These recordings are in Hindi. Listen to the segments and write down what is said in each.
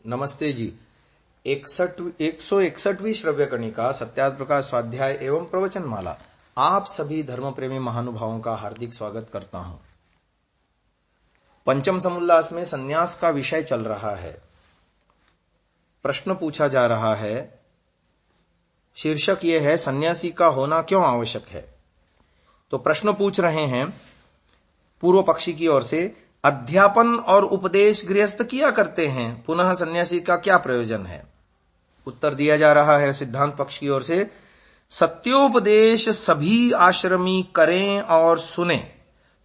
नमस्ते जी। 161वीं श्रव्य कणिका सत्यार्थ प्रकाश स्वाध्याय एवं प्रवचन माला आप सभी धर्म प्रेमी महानुभावों का हार्दिक स्वागत करता हूं। पंचम समुल्लास में सन्यास का विषय चल रहा है। प्रश्न पूछा जा रहा है, शीर्षक यह है सन्यासी का होना क्यों आवश्यक है। तो प्रश्न पूछ रहे हैं पूर्व पक्षी की ओर से, अध्यापन और उपदेश गृहस्थ किया करते हैं, पुनः सन्यासी का क्या प्रयोजन है। उत्तर दिया जा रहा है सिद्धांत पक्ष की ओर से, सत्योपदेश सभी आश्रमी करें और सुने,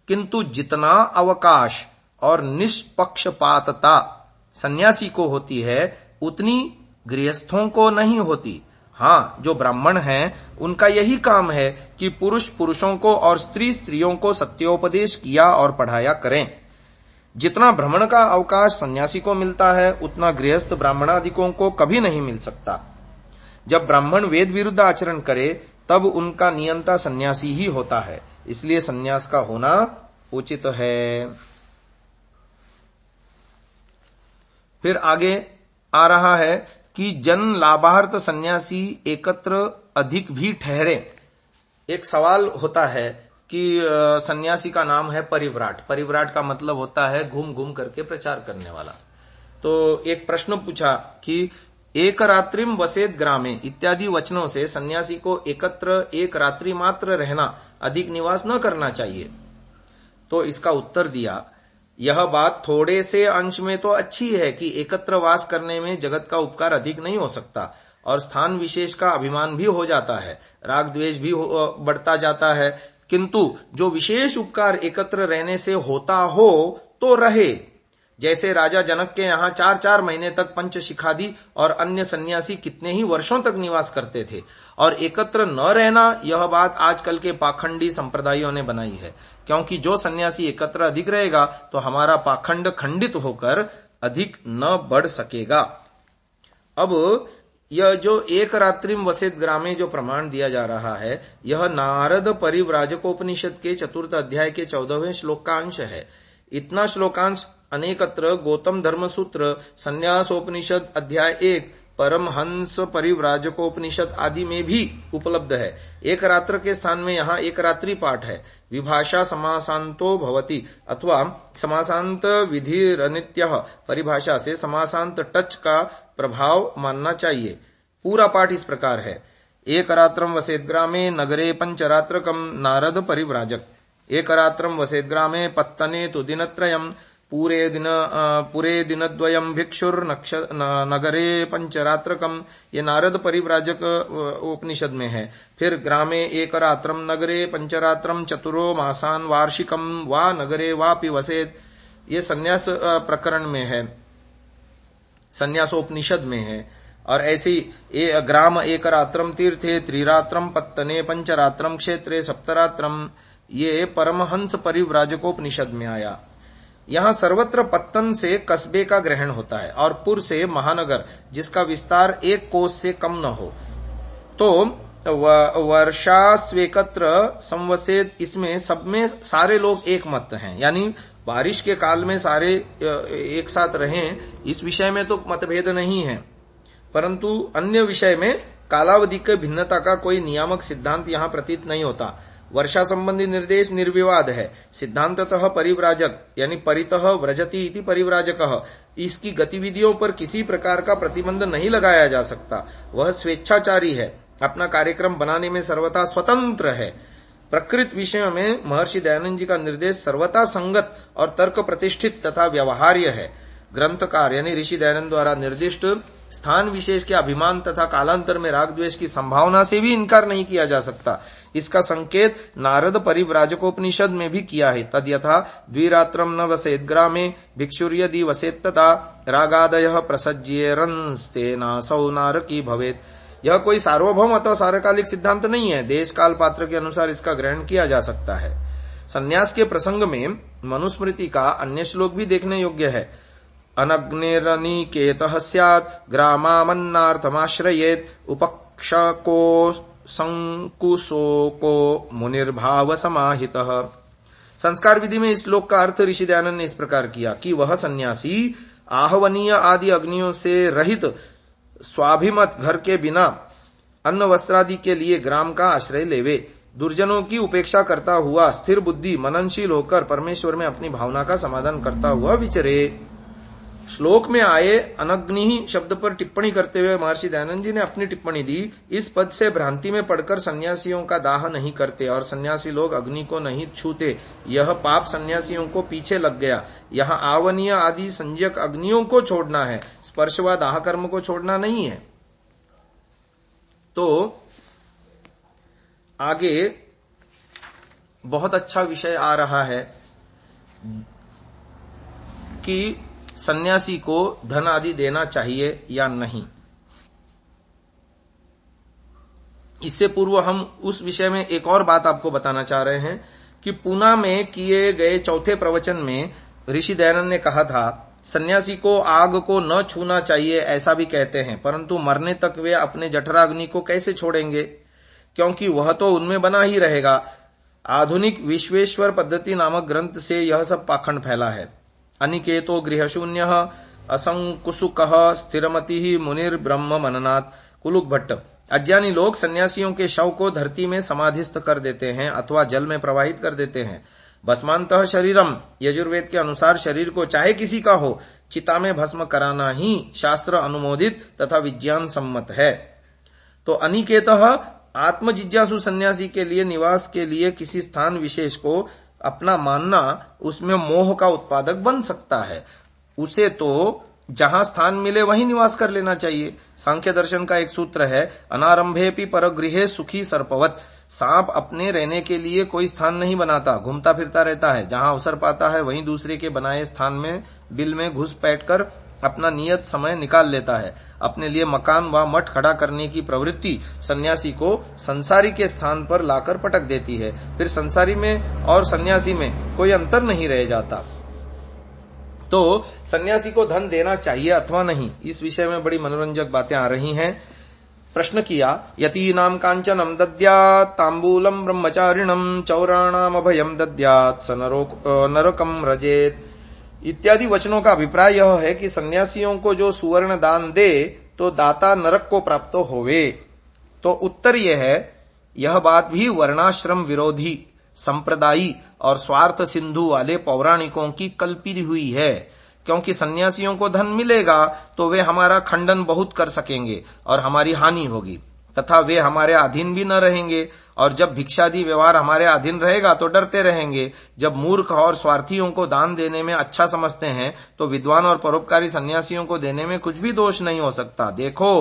किंतु जितना अवकाश और निष्पक्षपातता सन्यासी को होती है उतनी गृहस्थों को नहीं होती। हाँ, जो ब्राह्मण हैं उनका यही काम है कि पुरुष पुरुषों को और स्त्री स्त्रियों को सत्योपदेश किया और पढ़ाया करें। जितना भ्रमण का अवकाश सन्यासी को मिलता है उतना गृहस्थ ब्राह्मणादिकों को कभी नहीं मिल सकता। जब ब्राह्मण वेद विरुद्ध आचरण करे तब उनका नियंता सन्यासी ही होता है, इसलिए सन्यास का होना उचित है। फिर आगे आ रहा है कि जन लाभार्थ सन्यासी एकत्र अधिक भी ठहरे। एक सवाल होता है कि सन्यासी का नाम है परिव्राट। परिव्राट का मतलब होता है घूम घूम करके प्रचार करने वाला। तो एक प्रश्न पूछा कि एक रात्रिम वसेत ग्रामे इत्यादि वचनों से सन्यासी को एकत्र एक रात्रि मात्र रहना, अधिक निवास न करना चाहिए। तो इसका उत्तर दिया, यह बात थोड़े से अंश में तो अच्छी है कि एकत्र वास करने में जगत का उपकार अधिक नहीं हो सकता और स्थान विशेष का अभिमान भी हो जाता है, राग द्वेष भी बढ़ता जाता है, किंतु जो विशेष उपकार एकत्र रहने से होता हो तो रहे। जैसे राजा जनक के यहाँ 4-4 महीने तक पंचशिखादि और अन्य सन्यासी कितने ही वर्षों तक निवास करते थे, और एकत्र न रहना यह बात आजकल के पाखंडी संप्रदायों ने बनाई है, क्योंकि जो सन्यासी एकत्र अधिक रहेगा तो हमारा पाखंड खंडित होकर अधिक न बढ़ सकेगा। अब यह जो एक रात्रिम वसेत ग्रामे जो प्रमाण दिया जा रहा है, यह नारद परिव्राजकोपनिषद के 4th अध्याय के 14वें श्लोक का अंश है। इतना श्लोकांश अनेकत्र गौतम धर्म सूत्र, संन्यासोपनिषद अध्याय 1, परमहंस परिव्राजकोपनिषद आदि में भी उपलब्ध है। एक रात्र के स्थान में यहाँ एक रात्रि पाठ है। विभाषा समासांतो भवति अथवा समासांत विधिरनित्यः, परिभाषा से समासांत टच का प्रभाव मानना चाहिए। पूरा पाठ इस प्रकार है, एक रात्रम वसेत ग्रामे नगरे पंचरात्रकम नारद परिव्राजक, एक रात्रम वसेत ग्रामे पत्तने तु दिनत्रयम, पूरे दिनद्वयम भिक्षुर नगरे पंचरात्रकम, ये नारद परिव्राजक उपनिषद में है। फिर ग्रामे एक रात्रम नगरे पंचरात्रम चतुरो मासान वार्षिकम वा नगरे वापि वसेत, ये संन्यास प्रकरण में है, संन्यासोपनिषद में है। और ऐसी ग्राम एक रात्रम तीर्थे त्रिरात्रम पत्तने पंचरात्रम क्षेत्रे सप्तरात्रम, ये परमहंस परिव्राजकोपनिषद में आया। यहाँ सर्वत्र पत्तन से कस्बे का ग्रहण होता है और पुर से महानगर जिसका विस्तार 1 कोस से कम न हो। तो वर्षा स्वेकत्र संवसेत, इसमें सब में सारे लोग एक मत हैं, यानी बारिश के काल में सारे एक साथ रहें, इस विषय में तो मतभेद नहीं है, परंतु अन्य विषय में कालावधि के भिन्नता का कोई नियामक सिद्धांत यहाँ प्रतीत नहीं होता। वर्षा संबंधी निर्देश निर्विवाद है। सिद्धांततः परिव्राजक यानी परितः व्रजति इति परिव्राजकः, इसकी गतिविधियों पर किसी प्रकार का प्रतिबंध नहीं लगाया जा सकता। वह स्वेच्छाचारी है, अपना कार्यक्रम बनाने में सर्वथा स्वतंत्र है। प्रकृत विषयों में महर्षि दयानंद जी का निर्देश सर्वथा संगत और तर्क प्रतिष्ठित तथा व्यवहार्य है। ग्रंथकार यानी ऋषि दयानंद द्वारा निर्दिष्ट स्थान विशेष के अभिमान तथा कालांतर में राग द्वेष की संभावना से भी इनकार नहीं किया जा सकता। इसका संकेत नारद परिव्राजकोपनिषद में भी किया है। तद्यथा द्विरात्रम न वसेत ग्रामे भिक्षुर्यदि वसेत तथा रागादयः प्रसज्येरंस्तेनासौ नारकी भवेत। यह कोई सार्वभौम अथवा सार्वकालिक सिद्धांत नहीं है, देश काल पात्र के अनुसार इसका ग्रहण किया जा सकता है। संन्यास के प्रसंग में मनुस्मृति का अन्य श्लोक भी देखने योग्य है। अनग्निरनिकेतः स्यात् ग्रामामन्नार्थमाश्रयेत् उपक्षको संकुशोको मुनिर्भाव समाहितः। संस्कार विधि में इस श्लोक का अर्थ ऋषि दयानंद ने इस प्रकार किया कि वह सन्यासी आहवनीय आदि अग्नियों से रहित स्वाभिमत घर के बिना अन्न वस्त्रादि के लिए ग्राम का आश्रय लेवे। दुर्जनों की उपेक्षा करता हुआ स्थिर बुद्धि मननशील होकर परमेश्वर में अपनी भावना का समाधान करता हुआ विचरे। श्लोक में आए अनग्नि शब्द पर टिप्पणी करते हुए महर्षि दयानंद जी ने अपनी टिप्पणी दी। इस पद से भ्रांति में पड़कर सन्यासियों का दाह नहीं करते और सन्यासी लोग अग्नि को नहीं छूते, यह पाप सन्यासियों को पीछे लग गया। यहाँ आवनीय आदि संज्ञक अग्नियों को छोड़ना है, स्पर्श व दाह कर्म को छोड़ना नहीं है। तो आगे बहुत अच्छा विषय आ रहा है कि सन्यासी को धन आदि देना चाहिए या नहीं। इससे पूर्व हम उस विषय में एक और बात आपको बताना चाह रहे हैं कि पूना में किए गए चौथे प्रवचन में ऋषि दयानंद ने कहा था सन्यासी को आग को न छूना चाहिए, ऐसा भी कहते हैं, परंतु मरने तक वे अपने जठराग्नि को कैसे छोड़ेंगे, क्योंकि वह तो उनमें बना ही रहेगा। आधुनिक विश्वेश्वर पद्धति नामक ग्रंथ से यह सब पाखंड फैला है। अनिकेतो गृहशून्य असंकुसुक स्थिरमति मुनिर ब्रह्म मननात्। कुलुक भट्ट। अज्ञानी लोग सन्यासियों के शव को धरती में समाधिस्थ कर देते हैं अथवा जल में प्रवाहित कर देते हैं। भस्मांतः शरीरम, यजुर्वेद के अनुसार शरीर को चाहे किसी का हो चिता में भस्म कराना ही शास्त्र अनुमोदित तथा विज्ञान सम्मत है। तो अनिकेतः आत्मजिज्ञासु सन्यासी के लिए निवास के लिए किसी स्थान विशेष को अपना मानना उसमें मोह का उत्पादक बन सकता है। उसे तो जहां स्थान मिले वहीं निवास कर लेना चाहिए। सांख्य दर्शन का एक सूत्र है अनारंभेपि परगृहे सुखी सर्पवत। सांप अपने रहने के लिए कोई स्थान नहीं बनाता, घूमता फिरता रहता है, जहां अवसर पाता है वहीं दूसरे के बनाए स्थान में बिल में घुस बैठकर अपना नियत समय निकाल लेता है। अपने लिए मकान व मठ खड़ा करने की प्रवृत्ति सन्यासी को संसारी के स्थान पर लाकर पटक देती है। फिर संसारी में और सन्यासी में कोई अंतर नहीं रह जाता। तो सन्यासी को धन देना चाहिए अथवा नहीं, इस विषय में बड़ी मनोरंजक बातें आ रही हैं। प्रश्न किया यतीनाम कांचनम दद्यात् तांबूलम ब्रह्मचारिणम चौराणाम अभयम दद्यात् स नरकम रजेत इत्यादि वचनों का अभिप्राय यह है कि सन्यासियों को जो सुवर्ण दान दे तो दाता नरक को प्राप्त होवे। तो उत्तर यह है, यह बात भी वर्णाश्रम विरोधी संप्रदायी और स्वार्थ सिंधु वाले पौराणिकों की कल्पी हुई है, क्योंकि सन्यासियों को धन मिलेगा तो वे हमारा खंडन बहुत कर सकेंगे और हमारी हानि होगी, तथा वे हमारे अधीन भी न रहेंगे। और जब भिक्षादि व्यवहार हमारे अधीन रहेगा तो डरते रहेंगे। जब मूर्ख और स्वार्थियों को दान देने में अच्छा समझते हैं तो विद्वान और परोपकारी सन्यासियों को देने में कुछ भी दोष नहीं हो सकता। देखो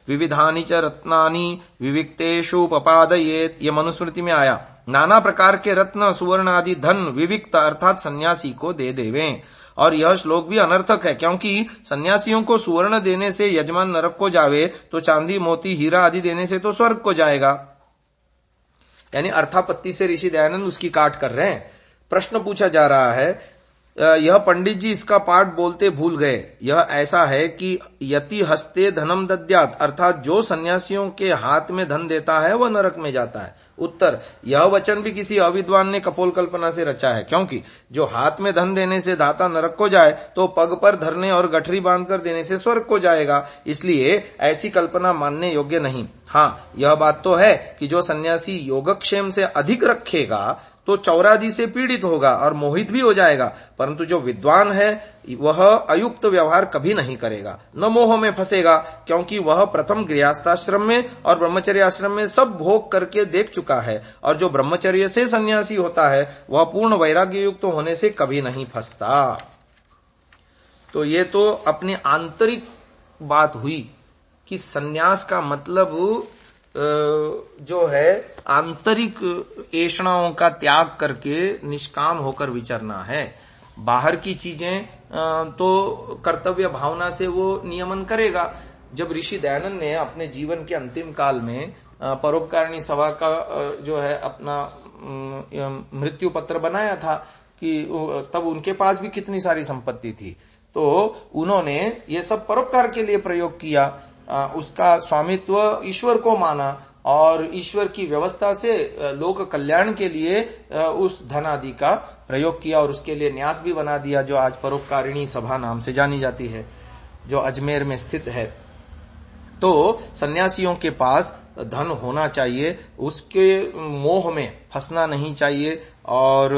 विविधानि च रत्नानि विविक्तेषु पपादयेत्, ये मनुस्मृति में आया। नाना प्रकार के रत्न सुवर्ण आदि धन विविक्त अर्थात सन्यासी को दे देवें। और यह श्लोक भी अनर्थक है, क्योंकि सन्यासियों को सुवर्ण देने से यजमान नरक को जावे तो चांदी मोती हीरा आदि देने से तो स्वर्ग को जाएगा। यानी अर्थापत्ति से ऋषि दयानंद उसकी काट कर रहे हैं। प्रश्न पूछा जा रहा है, यह पंडित जी इसका पाठ बोलते भूल गए। यह ऐसा है कि यति हस्ते धनम दद्यात्, अर्थात जो सन्यासियों के हाथ में धन देता है वह नरक में जाता है। उत्तर, यह वचन भी किसी अविद्वान ने कपोल कल्पना से रचा है, क्योंकि जो हाथ में धन देने से दाता नरक को जाए तो पग पर धरने और गठरी बांधकर देने से स्वर्ग को जाएगा। इसलिए ऐसी कल्पना मानने योग्य नहीं। हाँ, यह बात तो है कि जो सन्यासी योगक्षेम से अधिक रखेगा तो चौरादि से पीड़ित होगा और मोहित भी हो जाएगा, परंतु जो विद्वान है वह अयुक्त व्यवहार कभी नहीं करेगा, न मोह में फंसेगा, क्योंकि वह प्रथम गृहस्थाश्रम में और ब्रह्मचर्य आश्रम में सब भोग करके देख चुका है। और जो ब्रह्मचर्य से सन्यासी होता है वह पूर्ण वैराग्य युक्त होने से कभी नहीं फंसता। तो ये तो अपनी आंतरिक बात हुई कि सन्यास का मतलब जो है आंतरिक ऐषणाओं का त्याग करके निष्काम होकर विचरना है। बाहर की चीजें तो कर्तव्य भावना से वो नियमन करेगा। जब ऋषि दयानंद ने अपने जीवन के अंतिम काल में परोपकारिणी सभा का जो है अपना मृत्यु पत्र बनाया था कि तब उनके पास भी कितनी सारी संपत्ति थी, तो उन्होंने ये सब परोपकार के लिए प्रयोग किया। उसका स्वामित्व ईश्वर को माना और ईश्वर की व्यवस्था से लोक कल्याण के लिए उस धन आदि का प्रयोग किया और उसके लिए न्यास भी बना दिया, जो आज परोपकारिणी सभा नाम से जानी जाती है, जो अजमेर में स्थित है। तो सन्यासियों के पास धन होना चाहिए, उसके मोह में फंसना नहीं चाहिए और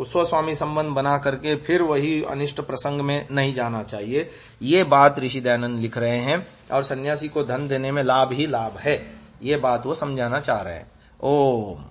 स्वस्वामी संबंध बना करके फिर वही अनिष्ट प्रसंग में नहीं जाना चाहिए। ये बात ऋषि दयानंद लिख रहे हैं और सन्यासी को धन देने में लाभ ही लाभ है, ये बात वो समझाना चाह रहे हैं। ओम।